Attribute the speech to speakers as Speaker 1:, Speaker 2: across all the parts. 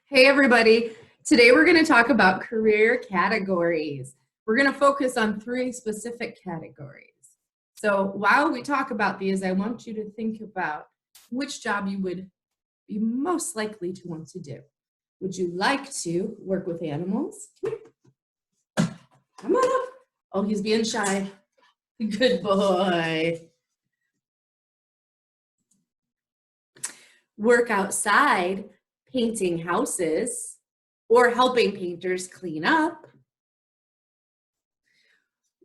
Speaker 1: Hey everybody, today we're going to talk about career categories. We're going to focus on 3 specific categories. So while we talk about these, I want you to think about which job you would be most likely to want to do. Would you like to work with animals? Come on up. Oh, he's being shy. Good boy. Work outside, painting houses, or helping painters clean up.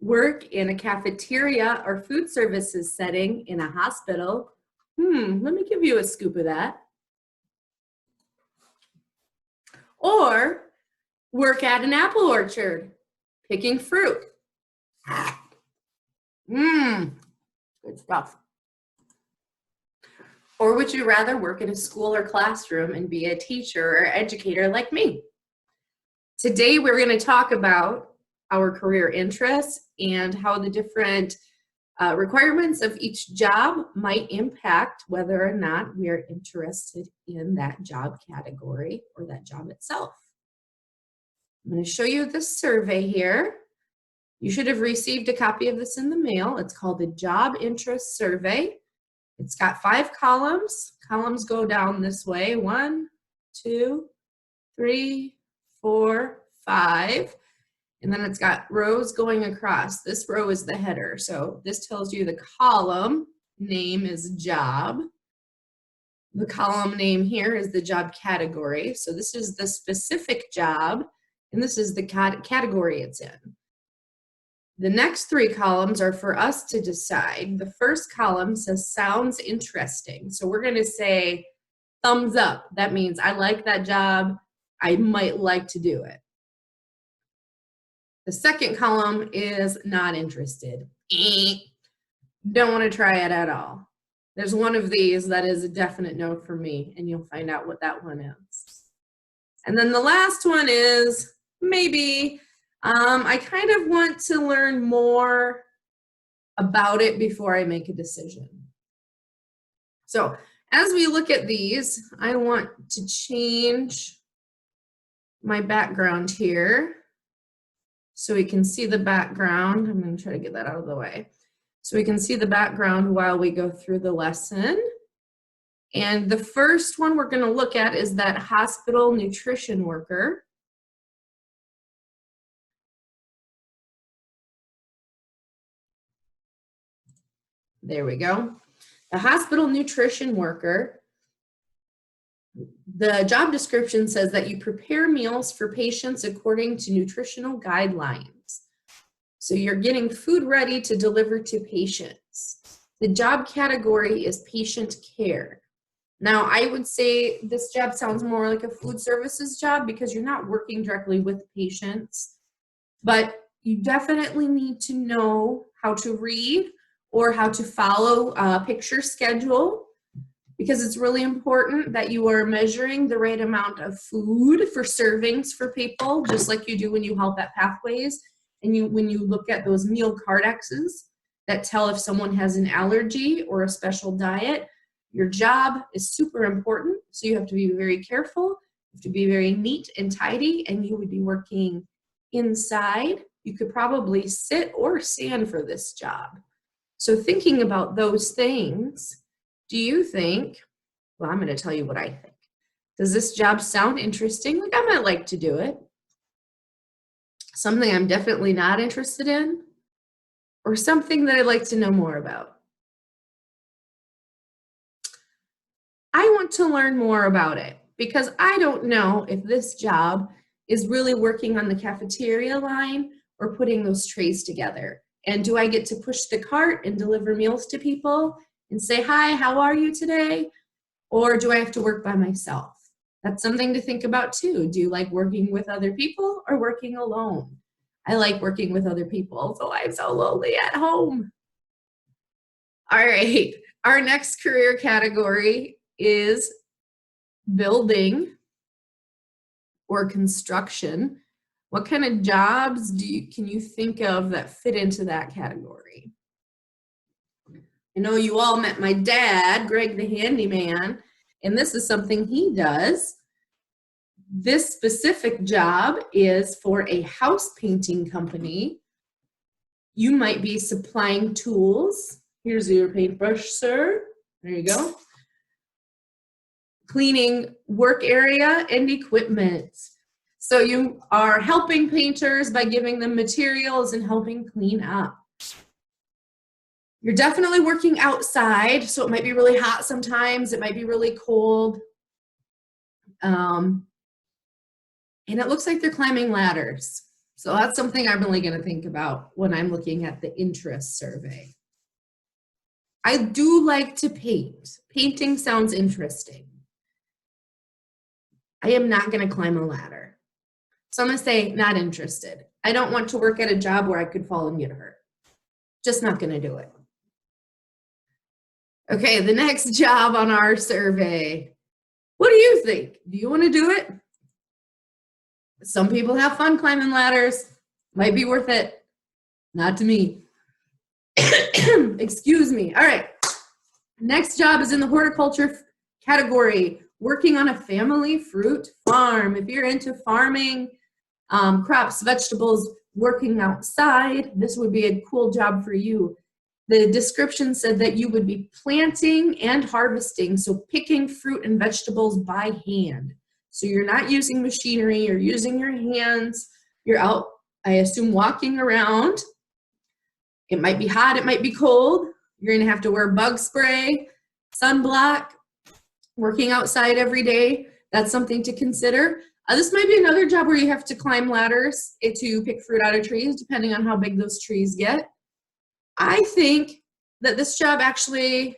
Speaker 1: Work in a cafeteria or food services setting in a hospital. Let me give you a scoop of that. Or work at an apple orchard, picking fruit. Good stuff. Or would you rather work in a school or classroom and be a teacher or educator like me? Today we're going to talk about our career interests and how the different requirements of each job might impact whether or not we are interested in that job category or that job itself. I'm going to show you this survey here. You should have received a copy of this in the mail. It's called the Job Interest Survey. It's got 5 columns. Columns go down this way. 1, 2, 3, 4, 5. And then it's got rows going across. This row is the header. So this tells you the column name is job. The column name here is the job category. So this is the specific job, and this is the category it's in. The next 3 columns are for us to decide. The first column says sounds interesting. So we're going to say thumbs up. That means I like that job. I might like to do it. The second column is not interested. Don't want to try it at all. There's one of these that is a definite no for me, and you'll find out what that one is. And then the last one is maybe. I kind of want to learn more about it before I make a decision. So as we look at these, I want to change my background here so we can see the background. I'm going to try to get that out of the way. So we can see the background while we go through the lesson. And the first one we're going to look at is that hospital nutrition worker. There we go. The hospital nutrition worker. The job description says that you prepare meals for patients according to nutritional guidelines. So you're getting food ready to deliver to patients. The job category is patient care. Now, I would say this job sounds more like a food services job because you're not working directly with patients, but you definitely need to know how to read or how to follow a picture schedule, because it's really important that you are measuring the right amount of food for servings for people, just like you do when you help at Pathways. And when you look at those meal cardexes that tell if someone has an allergy or a special diet, your job is super important. So you have to be very careful, you have to be very neat and tidy, and you would be working inside. You could probably sit or stand for this job. So thinking about those things, do you think, well, I'm going to tell you what I think. Does this job sound interesting? Like I might like to do it. Something I'm definitely not interested in, or something that I'd like to know more about? I want to learn more about it because I don't know if this job is really working on the cafeteria line or putting those trays together. And do I get to push the cart and deliver meals to people and say, hi, how are you today? Or do I have to work by myself? That's something to think about too. Do you like working with other people or working alone? I like working with other people, so I'm so lonely at home. All right, our next career category is building or construction. What kind of jobs can you think of that fit into that category? I know you all met my dad, Greg the handyman, and this is something he does. This specific job is for a house painting company. You might be supplying tools. Here's your paintbrush, sir. There you go. Cleaning work area and equipment. So you are helping painters by giving them materials and helping clean up. You're definitely working outside, so it might be really hot sometimes, it might be really cold. And it looks like they're climbing ladders. So that's something I'm really going to think about when I'm looking at the interest survey. I do like to paint. Painting sounds interesting. I am not going to climb a ladder. So I'm going to say not interested. I don't want to work at a job where I could fall and get hurt. Just not going to do it. Okay, the next job on our survey. What do you think? Do you want to do it? Some people have fun climbing ladders. Might be worth it. Not to me. Excuse me. All right. Next job is in the horticulture category, working on a family fruit farm. If you're into farming, crops, vegetables, working outside, this would be a cool job for you. The description said that you would be planting and harvesting, so picking fruit and vegetables by hand. So you're not using machinery, you're using your hands. You're out, I assume, walking around. It might be hot, it might be cold. You're gonna have to wear bug spray, sunblock, working outside every day. That's something to consider. This might be another job where you have to climb ladders to pick fruit out of trees, depending on how big those trees get. I think that this job actually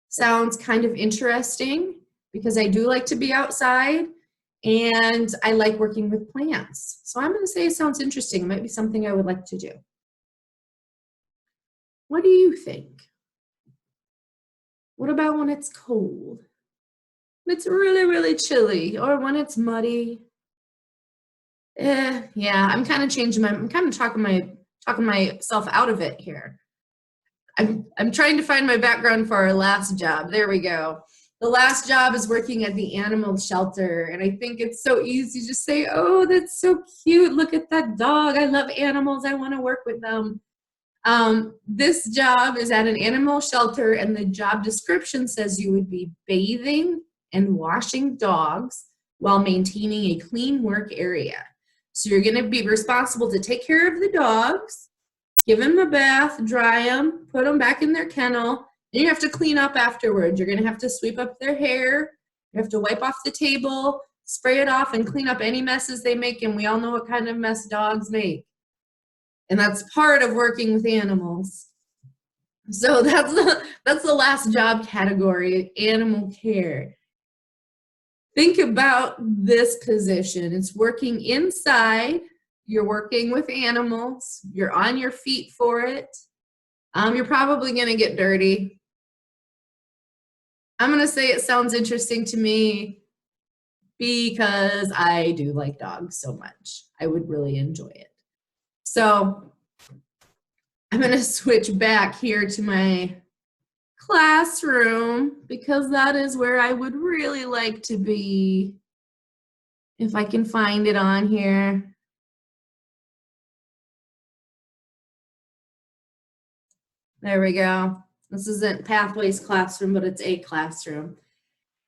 Speaker 1: sounds kind of interesting because I do like to be outside and I like working with plants. So I'm going to say it sounds interesting. It might be something I would like to do. What do you think? What about when it's cold? When it's really, really chilly, or when it's muddy? Yeah, I'm kind of changing I'm kind of talking myself out of it here. I'm trying to find my background for our last job. There we go. The last job is working at the animal shelter, and I think it's so easy to say, oh, that's so cute. Look at that dog. I love animals. I want to work with them. This job is at an animal shelter, and the job description says you would be bathing and washing dogs while maintaining a clean work area. So you're going to be responsible to take care of the dogs, give them a bath, dry them, put them back in their kennel. Then you have to clean up afterwards. You're going to have to sweep up their hair. You have to wipe off the table, spray it off, and clean up any messes they make. And we all know what kind of mess dogs make. And that's part of working with animals. So that's the last job category, animal care. Think about this position. It's working inside. You're working with animals. You're on your feet for it. You're probably going to get dirty. I'm going to say it sounds interesting to me because I do like dogs so much. I would really enjoy it. So I'm going to switch back here to my classroom because that is where I would really like to be if I can find it on here. There we go. This isn't Pathways classroom, but it's a classroom.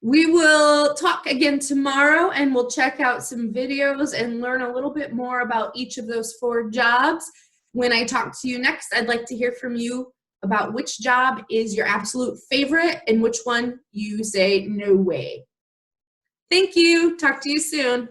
Speaker 1: We will talk again tomorrow and we'll check out some videos and learn a little bit more about each of those 4 jobs. When I talk to you next, I'd like to hear from you about which job is your absolute favorite and which one you say, no way. Thank you. Talk to you soon.